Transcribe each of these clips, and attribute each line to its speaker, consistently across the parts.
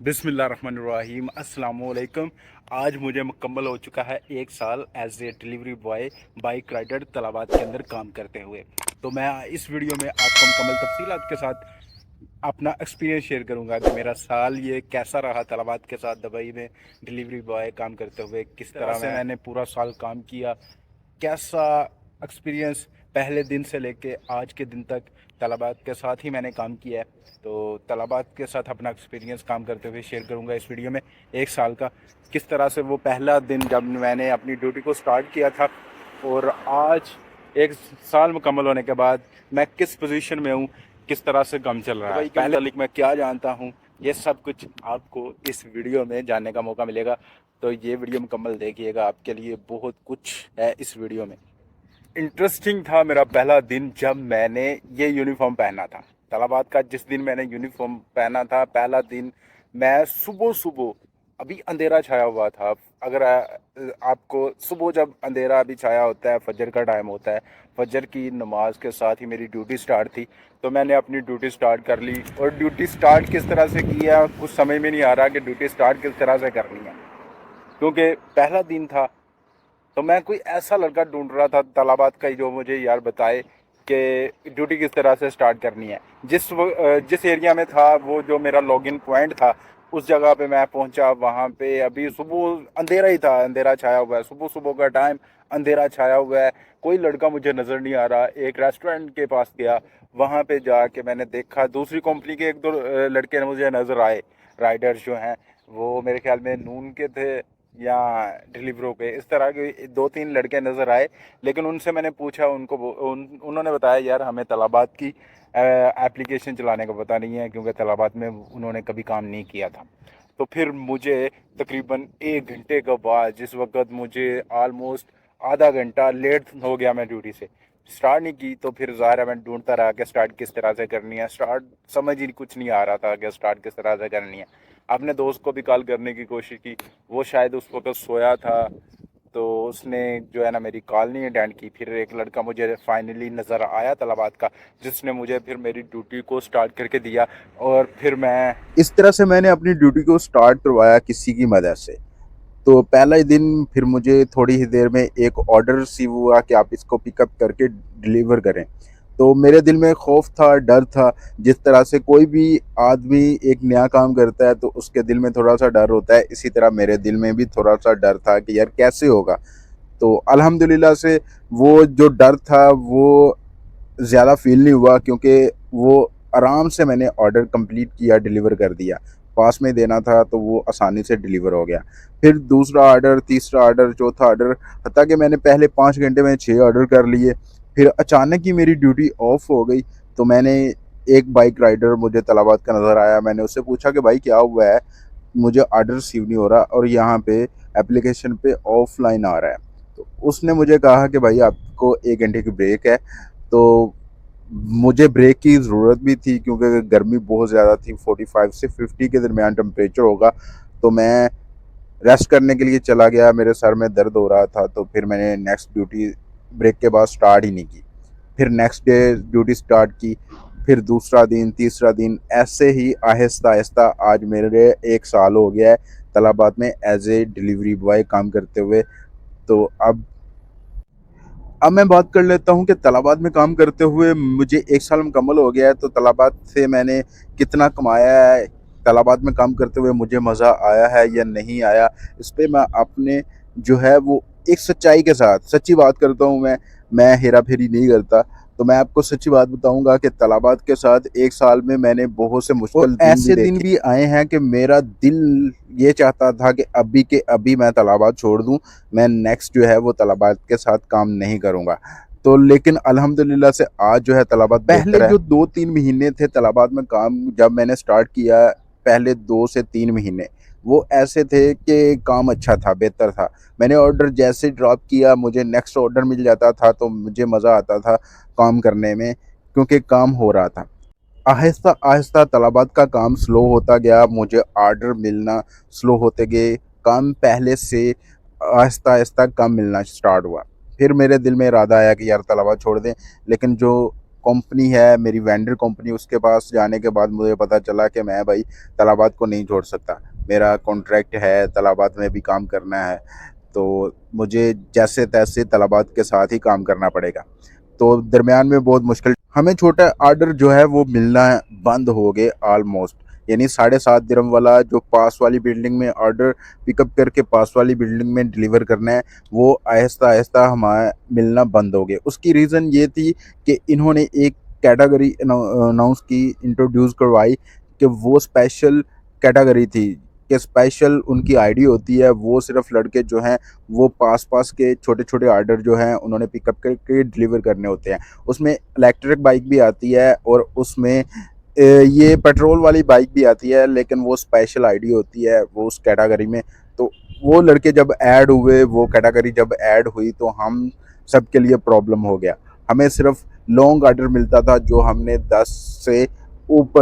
Speaker 1: बिस्मिल्लाहिर्रहमानिर्रहीम अस्सलाम वालेकुम। आज मुझे मुकम्मल हो चुका है 1 साल as a delivery boy bike rider Talabat के अंदर काम करते हुए। तो मैं इस वीडियो में आपको मुकम्मल तफसीलात के साथ अपना एक्सपीरियंस शेयर करूंगा कि मेरा साल ये कैसा रहा तलाबात के साथ दुबई में डिलीवरी बॉय काम करते हुए, किस तरह से मैंने पूरा साल काम किया, कैसा एक्सपीरियंस पहले दिन से लेके आज के दिन तक तलबात के साथ ही मैंने काम किया है। तो तलबात के साथ अपना एक्सपीरियंस काम करते हुए शेयर करूंगा इस वीडियो में 1 साल का, किस तरह से वो पहला दिन जब मैंने अपनी ड्यूटी को स्टार्ट किया था और आज 1 साल मुकम्मल होने के बाद मैं किस पोजीशन में हूँ, किस तरह से काम चल रहा है, पहले लिख मैं क्या जानता हूँ, ये सब कुछ आपको इस वीडियो में जानने का मौका मिलेगा। तो ये वीडियो मुकम्मल देखिएगा, आपके लिए बहुत कुछ है इस वीडियो में। इंटरेस्टिंग था मेरा पहला दिन जब मैंने ये यूनिफॉर्म पहना था तलाबात का। जिस दिन मैंने यूनिफॉर्म पहना था पहला दिन, मैं सुबह सुबह, अभी अंधेरा छाया हुआ था। अगर आपको सुबह जब अंधेरा अभी छाया होता है, फजर का टाइम होता है, फजर की नमाज के साथ ही मेरी ड्यूटी स्टार्ट थी। तो मैंने अपनी ड्यूटी स्टार्ट कर ली और ड्यूटी स्टार्ट किस तरह से की है कुछ समझ में नहीं आ रहा कि ड्यूटी स्टार्ट किस तरह से करनी है, क्योंकि पहला दिन था। तो मैं कोई ऐसा लड़का ढूंढ रहा था तलाबात का ही जो मुझे यार बताए कि ड्यूटी किस तरह से स्टार्ट करनी है। जिस एरिया में था वो जो मेरा लॉगिन पॉइंट था, उस जगह पे मैं पहुंचा। वहाँ पे अभी सुबह अंधेरा ही था, अंधेरा छाया हुआ है, सुबह सुबह का टाइम, अंधेरा छाया हुआ है, कोई लड़का मुझे नज़र नहीं आ रहा। एक रेस्टोरेंट के पास गया, वहाँ पे जाके मैंने देखा दूसरी कंपनी के एक दो लड़के मुझे नज़र आए। राइडर्स जो हैं वो मेरे ख्याल में नून के थे या डिलीवरों पे, इस तरह के 2-3 लड़के नज़र आए। लेकिन उनसे मैंने पूछा, उन्होंने बताया यार हमें तलाबात की एप्लीकेशन चलाने का पता नहीं है, क्योंकि तलाबात में उन्होंने कभी काम नहीं किया था। तो फिर मुझे तकरीबन 1 घंटे के बाद, जिस वक्त मुझे आलमोस्ट आधा घंटा लेट हो गया, मैं ड्यूटी से स्टार्ट नहीं की। तो फिर ज़ाहिर है मैं ढूंढता रहा कि स्टार्ट किस तरह से करनी है। स्टार्ट समझ ही कुछ नहीं आ रहा था कि स्टार्ट किस तरह से करनी है। अपने दोस्त को भी कॉल करने की कोशिश की, वो शायद उस वक्त सोया था, तो उसने जो है ना मेरी कॉल नहीं अटेंड की। फिर एक लड़का मुझे फाइनली नज़र आया तलाबात का, जिसने मुझे फिर मेरी ड्यूटी को स्टार्ट करके दिया। और फिर मैं इस तरह से मैंने अपनी ड्यूटी को स्टार्ट करवाया किसी की मदद से। तो पहला ही दिन फिर मुझे थोड़ी ही देर में एक ऑर्डर रिसीव हुआ कि आप इसको पिकअप करके डिलीवर करें। तो मेरे दिल में खौफ था, डर था। जिस तरह से कोई भी आदमी एक नया काम करता है तो उसके दिल में थोड़ा सा डर होता है, इसी तरह मेरे दिल में भी थोड़ा सा डर था कि यार कैसे होगा। तो अल्हम्दुलिल्लाह से वो जो डर था वो ज़्यादा फील नहीं हुआ, क्योंकि वो आराम से मैंने ऑर्डर कंप्लीट किया, डिलीवर कर दिया। पास में देना था तो वो आसानी से डिलीवर हो गया। फिर दूसरा ऑर्डर, तीसरा ऑर्डर, चौथा ऑर्डर, हत्ता कि मैंने पहले 5 घंटे में 6 ऑर्डर कर लिए। फिर अचानक ही मेरी ड्यूटी ऑफ हो गई। तो मैंने, एक बाइक राइडर मुझे तलाबात का नज़र आया, मैंने उससे पूछा कि भाई क्या हुआ है, मुझे ऑर्डर रिसीव नहीं हो रहा और यहाँ पे एप्लीकेशन पे ऑफलाइन आ रहा है। तो उसने मुझे कहा कि भाई आपको 1 घंटे की ब्रेक है। तो मुझे ब्रेक की ज़रूरत भी थी, क्योंकि गर्मी बहुत ज़्यादा थी, 45 से 50 के दरमियान टेम्परेचर होगा। तो मैं रेस्ट करने के लिए चला गया, मेरे सर में दर्द हो रहा था। तो फिर मैंने नेक्स्ट ड्यूटी ब्रेक के बाद स्टार्ट ही नहीं की। फिर नेक्स्ट डे ड्यूटी स्टार्ट की। फिर दूसरा दिन, तीसरा दिन, ऐसे ही आहिस्ता आहिस्ता आज मेरे 1 साल हो गया है तलाबात में एज ए डिलीवरी बॉय काम करते हुए। तो अब मैं बात कर लेता हूँ कि तलाबात में काम करते हुए मुझे 1 साल मुकम्मल हो गया है। तो तलाबात से मैंने कितना कमाया है, तलाबात में काम करते हुए मुझे मज़ा आया है या नहीं आया, इस पे मैं अपने जो है वो एक सच्चाई के साथ सच्ची बात करता हूँ। मैं हेरा फेरी नहीं करता। तो मैं आपको सच्ची बात बताऊंगा कि तलाबात के साथ 1 साल में मैंने बहुत से मुश्किल दिन ऐसे दिन भी आए हैं कि मेरा दिल ये चाहता था कि अभी के अभी मैं तलाबात छोड़ दूं, मैं नेक्स्ट जो है वो तलाबात के साथ काम नहीं करूँगा। तो लेकिन अल्हम्दुलिल्लाह से आज जो है तलाबात पहले जो 2-3 महीने थे तलाबात में काम जब मैंने स्टार्ट किया, पहले 2 से 3 महीने वो ऐसे थे कि काम अच्छा था, बेहतर था। मैंने ऑर्डर जैसे ड्रॉप किया मुझे नेक्स्ट ऑर्डर मिल जाता था, तो मुझे मज़ा आता था काम करने में, क्योंकि काम हो रहा था। आहिस्ता आहिस्ता तलाबात का काम स्लो होता गया, मुझे ऑर्डर मिलना स्लो होते गए, काम पहले से आहिस्ता आहिस्ता कम मिलना स्टार्ट हुआ। फिर मेरे दिल में इरादा आया कि यार तलाबात छोड़ दें। लेकिन जो कंपनी है मेरी वेंडर कंपनी, उसके पास जाने के बाद मुझे पता चला कि मैं भाई तलाबात को नहीं छोड़ सकता। मेरा कॉन्ट्रैक्ट है, तलाबात में भी काम करना है, तो मुझे जैसे तैसे तलाबात के साथ ही काम करना पड़ेगा। तो दरमियान में बहुत मुश्किल, हमें छोटा ऑर्डर जो है वो मिलना बंद हो गए ऑलमोस्ट। यानी 7.5 दिरहम वाला जो पास वाली बिल्डिंग में ऑर्डर पिकअप करके पास वाली बिल्डिंग में डिलीवर करना है, वो आहिस्ता आहिस्ता हमारा मिलना बंद हो गए। उसकी रीज़न ये थी कि इन्होंने एक कैटेगरी अनाउंस की, इंट्रोड्यूस करवाई कि वो स्पेशल कैटेगरी थी, कि स्पेशल उनकी आईडी होती है, वो सिर्फ लड़के जो हैं वो पास पास के छोटे छोटे ऑर्डर जो हैं उन्होंने पिकअप करके डिलीवर करने होते हैं। उसमें इलेक्ट्रिक बाइक भी आती है और उसमें ये पेट्रोल वाली बाइक भी आती है, लेकिन वो स्पेशल आईडी होती है वो उस कैटेगरी में। तो वो लड़के जब ऐड हुए, वो कैटेगरी जब ऐड हुई, तो हम सब के लिए प्रॉब्लम हो गया। हमें सिर्फ लॉन्ग ऑर्डर मिलता था, जो हमने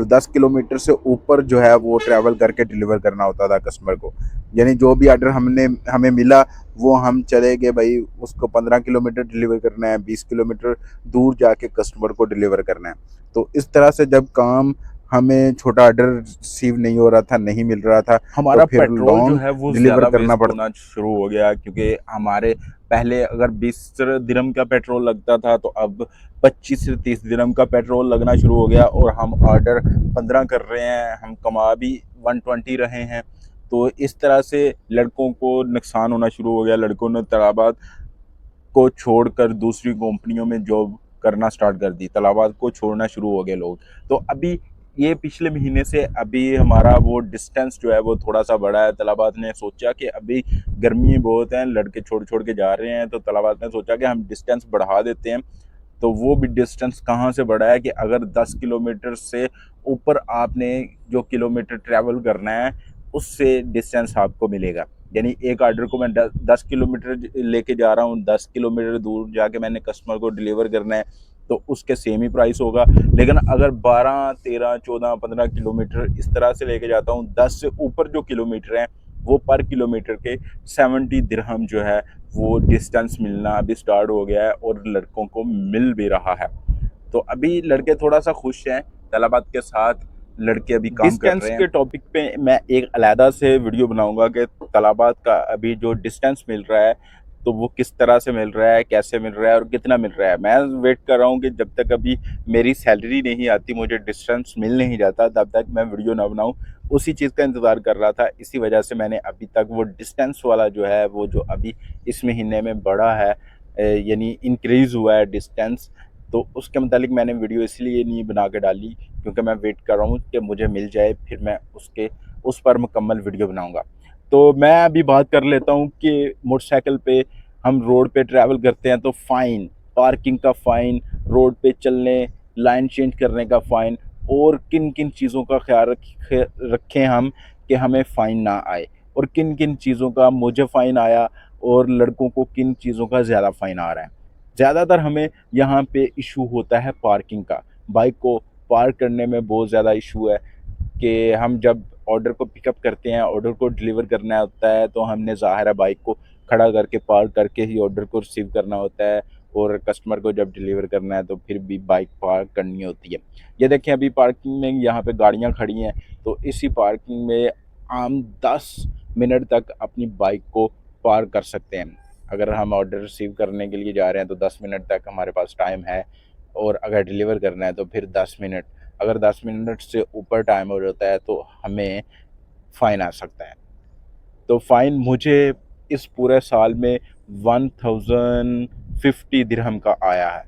Speaker 1: 10 किलोमीटर से ऊपर जो है वो ट्रैवल करके डिलीवर करना होता था कस्टमर को। यानी जो भी ऑर्डर हमें मिला, वो हम चले गए भाई, उसको 15 किलोमीटर डिलीवर करना है, 20 किलोमीटर दूर जाके कस्टमर को डिलीवर करना है। तो इस तरह से जब काम, हमें छोटा ऑर्डर रिसीव नहीं हो रहा था, नहीं मिल रहा था,
Speaker 2: हमारा
Speaker 1: तो फिर
Speaker 2: पेट्रोल जो
Speaker 1: लॉन्ग
Speaker 2: है वो
Speaker 1: डिलीवर
Speaker 2: ज़्यादा
Speaker 1: करना
Speaker 2: वेस्ट
Speaker 1: पड़ता।
Speaker 2: होना शुरू हो गया, क्योंकि हमारे पहले अगर 20 दिरहम का पेट्रोल लगता था, तो अब 25 से 30 दिरहम का पेट्रोल लगना शुरू हो गया, और हम ऑर्डर 15 कर रहे हैं, हम कमा भी 120 रहे हैं। तो इस तरह से लड़कों को नुकसान होना शुरू हो गया। लड़कों ने तलाबात को छोड़कर दूसरी कंपनियों में जॉब करना स्टार्ट कर दी, तलाबात को छोड़ना शुरू हो गए लोग। तो अभी ये पिछले महीने से अभी हमारा वो डिस्टेंस जो है वो थोड़ा सा बढ़ा है। तलाबात ने सोचा कि अभी गर्मी बहुत है, लड़के छोड़ छोड़ के जा रहे हैं, तो तलाबात ने सोचा कि हम डिस्टेंस बढ़ा देते हैं। तो वो भी डिस्टेंस कहाँ से बढ़ा है कि अगर 10 किलोमीटर से ऊपर आपने जो किलोमीटर ट्रैवल करना है, उससे डिस्टेंस आपको मिलेगा। यानी एक ऑर्डर को मैं 10 किलोमीटर लेके जा रहा हूँ, 10 किलोमीटर दूर जाके मैंने कस्टमर को डिलीवर करना है, तो उसके सेम ही प्राइस होगा। लेकिन अगर 12, 13, 14, 15 किलोमीटर इस तरह से लेके जाता हूँ, 10 से ऊपर जो किलोमीटर हैं, वो पर किलोमीटर के 70 दिरहम जो है वो डिस्टेंस मिलना अभी स्टार्ट हो गया है, और लड़कों को मिल भी रहा है। तो अभी लड़के थोड़ा सा खुश हैं तलाबात के साथ, लड़के अभी काम कर
Speaker 1: डिस्टेंस
Speaker 2: रहे हैं।
Speaker 1: के टॉपिक पे मैं एक अलहदा से वीडियो बनाऊंगा कि तलाबात का अभी जो डिस्टेंस मिल रहा है, तो वो किस तरह से मिल रहा है, कैसे मिल रहा है और कितना मिल रहा है। मैं वेट कर रहा हूँ कि जब तक अभी मेरी सैलरी नहीं आती, मुझे डिस्टेंस मिल नहीं जाता, तब तक मैं वीडियो ना बनाऊँ। उसी चीज़ का इंतज़ार कर रहा था, इसी वजह से मैंने अभी तक वो डिस्टेंस वाला जो है वो जो अभी इस महीने में बढ़ा है, यानी इंक्रीज़ हुआ है डिस्टेंस, तो उसके मुतालिक मैंने वीडियो इसलिए नहीं बना के डाली क्योंकि मैं वेट कर रहा हूँ कि मुझे मिल जाए, फिर मैं उस पर मुकम्मल वीडियो बनाऊँगा। तो मैं अभी बात कर लेता हूँ कि मोटरसाइकिल पे हम रोड पे ट्रैवल करते हैं तो फ़ाइन, पार्किंग का फ़ाइन, रोड पे चलने, लाइन चेंज करने का फ़ाइन, और किन किन चीज़ों का ख्याल रखें हम कि हमें फ़ाइन ना आए, और किन किन चीज़ों का मुझे फ़ाइन आया और लड़कों को किन चीज़ों का ज़्यादा फ़ाइन आ रहा है। ज़्यादातर हमें यहाँ पे इशू होता है पार्किंग का। बाइक को पार्क करने में बहुत ज़्यादा इशू है कि हम जब ऑर्डर को पिकअप करते हैं, ऑर्डर को डिलीवर करना होता है, तो हमने ज़ाहिर है बाइक को खड़ा करके पार्क करके ही ऑर्डर को रिसीव करना होता है, और कस्टमर को जब डिलीवर करना है तो फिर भी बाइक पार्क करनी होती है। ये देखें अभी पार्किंग में यहाँ पे गाड़ियाँ खड़ी हैं, तो इसी पार्किंग में हम 10 मिनट तक अपनी बाइक को पार्क कर सकते हैं। अगर हम ऑर्डर रिसीव करने के लिए जा रहे हैं तो 10 मिनट तक हमारे पास टाइम है, और अगर डिलीवर करना है तो फिर 10 मिनट। अगर 10 मिनट से ऊपर टाइम हो जाता है तो हमें फ़ाइन आ सकता है। तो फ़ाइन मुझे इस पूरे साल में 1050 दिरहम का आया है।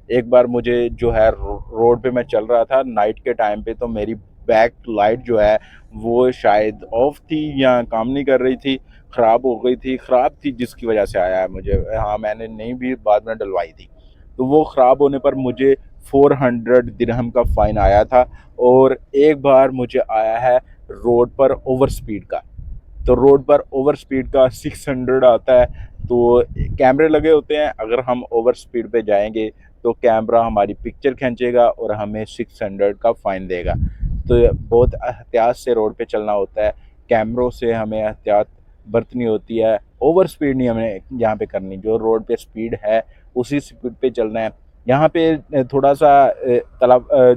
Speaker 1: एक बार मुझे जो है रोड पे मैं चल रहा था नाइट के टाइम पे, तो मेरी बैक लाइट जो है वो शायद ऑफ थी या काम नहीं कर रही थी, ख़राब हो गई थी, ख़राब थी, जिसकी वजह से आया है मुझे। हाँ, मैंने नहीं भी बाद में डलवाई थी। तो वो ख़राब होने पर मुझे 400 दिरहम का फ़ाइन आया था। और एक बार मुझे आया है रोड पर ओवर स्पीड का। तो रोड पर ओवर स्पीड का 600 आता है। तो कैमरे लगे होते हैं, अगर हम ओवर स्पीड पे जाएंगे तो कैमरा हमारी पिक्चर खींचेगा और हमें 600 का फ़ाइन देगा। तो बहुत एहतियात से रोड पे चलना होता है, कैमरों से हमें एहतियात बरतनी होती है। ओवर स्पीड नहीं हमें यहाँ पे करनी, जो रोड पे स्पीड है उसी स्पीड पे चलना है।
Speaker 2: यहाँ पे थोड़ा सा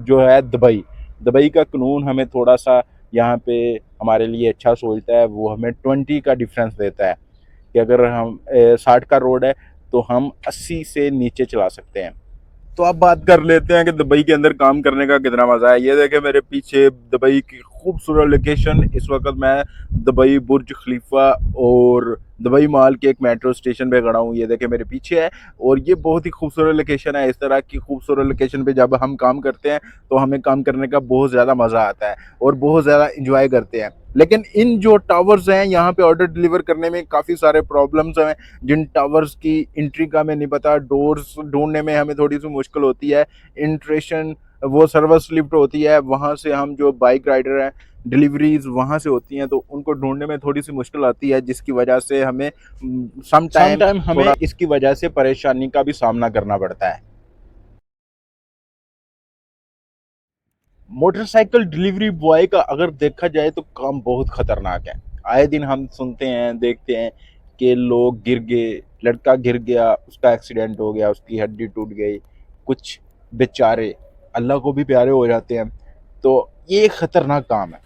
Speaker 2: जो है दुबई का कानून हमें थोड़ा सा यहाँ पे हमारे लिए अच्छा सोचता है। वो हमें 20 का डिफरेंस देता है कि अगर हम 60 का रोड है तो हम 80 से नीचे चला सकते हैं। तो अब बात कर लेते हैं कि दुबई के अंदर काम करने का कितना मज़ा है। ये देखें मेरे पीछे दुबई की खूबसूरत लोकेशन। इस वक्त मैं दुबई बुर्ज खलीफा और दुबई मॉल के एक मेट्रो स्टेशन पे खड़ा हूँ। ये देखें मेरे पीछे है और ये बहुत ही खूबसूरत लोकेशन है। इस तरह की खूबसूरत लोकेशन पे जब हम काम करते हैं तो हमें काम करने का बहुत ज़्यादा मज़ा आता है और बहुत ज़्यादा इंजॉय करते हैं। लेकिन इन जो टावर्स हैं यहाँ पे ऑर्डर डिलीवर करने में काफ़ी सारे प्रॉब्लम्स हैं। जिन टावर्स की एंट्री का हमें नहीं पता, डोर्स ढूंढने में हमें थोड़ी सी मुश्किल होती है। इंट्रेशन वो सर्विस लिफ्ट होती है, वहाँ से हम जो बाइक राइडर हैं डिलीवरीज वहाँ से होती हैं तो उनको ढूंढने में थोड़ी सी मुश्किल आती है, जिसकी वजह से हमें सम टाइम हमें इसकी वजह से परेशानी का भी सामना करना पड़ता है। मोटरसाइकिल डिलीवरी बॉय का अगर देखा जाए तो काम बहुत खतरनाक है। आए दिन हम सुनते हैं देखते हैं कि लोग गिर गए, लड़का गिर गया, उसका एक्सीडेंट हो गया, उसकी हड्डी टूट गई, कुछ बेचारे अल्लाह को भी प्यारे हो जाते हैं। तो ये एक खतरनाक काम है।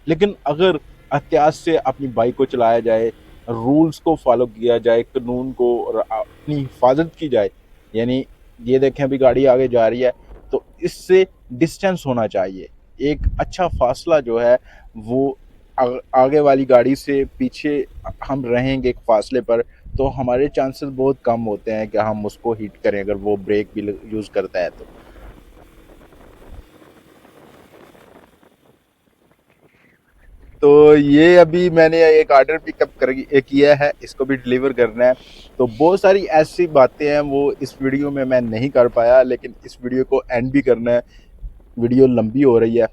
Speaker 2: लेकिन अगर एहतियात से अपनी बाइक को चलाया जाए, रूल्स को फॉलो किया जाए, कानून को और अपनी हिफाजत की जाए, यानी ये देखें अभी गाड़ी आगे जा रही है तो इससे डिस्टेंस होना चाहिए। एक अच्छा फासला जो है वो आगे वाली गाड़ी से पीछे हम रहेंगे एक फासले पर तो हमारे चांसेस बहुत कम होते हैं कि हम उसको हिट करें अगर वो ब्रेक भी यूज़ करता है तो। तो ये अभी मैंने एक ऑर्डर पिकअप कर किया है, इसको भी डिलीवर करना है। तो बहुत सारी ऐसी बातें हैं वो इस वीडियो में मैं नहीं कर पाया, लेकिन इस वीडियो को एंड भी करना है, वीडियो लंबी हो रही है।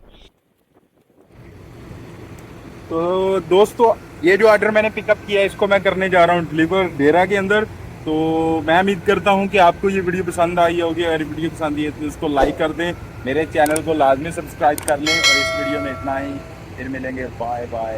Speaker 1: तो दोस्तों ये जो ऑर्डर मैंने पिकअप किया है इसको मैं करने जा रहा हूँ डिलीवर डेरा के अंदर। तो मैं उम्मीद करता हूँ कि आपको ये वीडियो पसंद आई होगी। अगर वीडियो पसंद आई है तो इसको लाइक कर दें, मेरे चैनल को लाजमी सब्सक्राइब कर लें और इस वीडियो में इतना ही। फिर मिलेंगे, बाय बाय।